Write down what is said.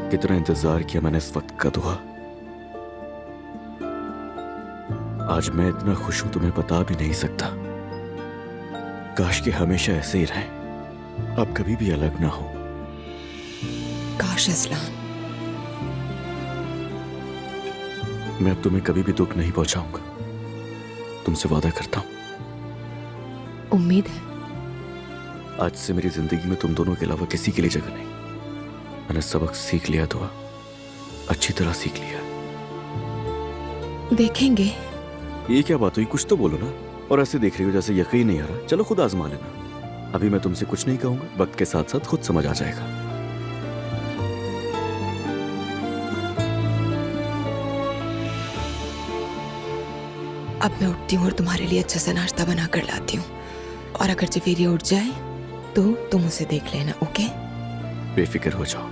कितना इंतजार किया मैंने इस वक्त का दुआ। आज मैं इतना खुश हूं तुम्हें बता भी नहीं सकता। काश कि हमेशा ऐसे ही रहे, अब कभी भी अलग ना हो। काश असलान। मैं अब तुम्हें कभी भी दुख नहीं पहुंचाऊंगा, तुमसे वादा करता हूं। उम्मीद है। आज से मेरी जिंदगी में तुम दोनों के अलावा किसी के लिए जगह नहीं। मैंने सबक सीख लिया, दुआ अच्छी तरह सीख लिया। देखेंगे। ये क्या बात हुई, कुछ तो बोलो ना। और ऐसे देख रही हो जैसे यकीन नहीं आ रहा। चलो खुद आजमा लेना। अभी मैं तुमसे कुछ नहीं कहूंगा, वक्त के साथ साथ खुद समझ आ जाएगा। अब मैं उठती हूँ और तुम्हारे लिए अच्छा सा नाश्ता बना कर लाती हूँ। और अगर जवेरिया उठ जाए तो तुम उसे देख लेना, ओके? बेफिक्र हो जाओ।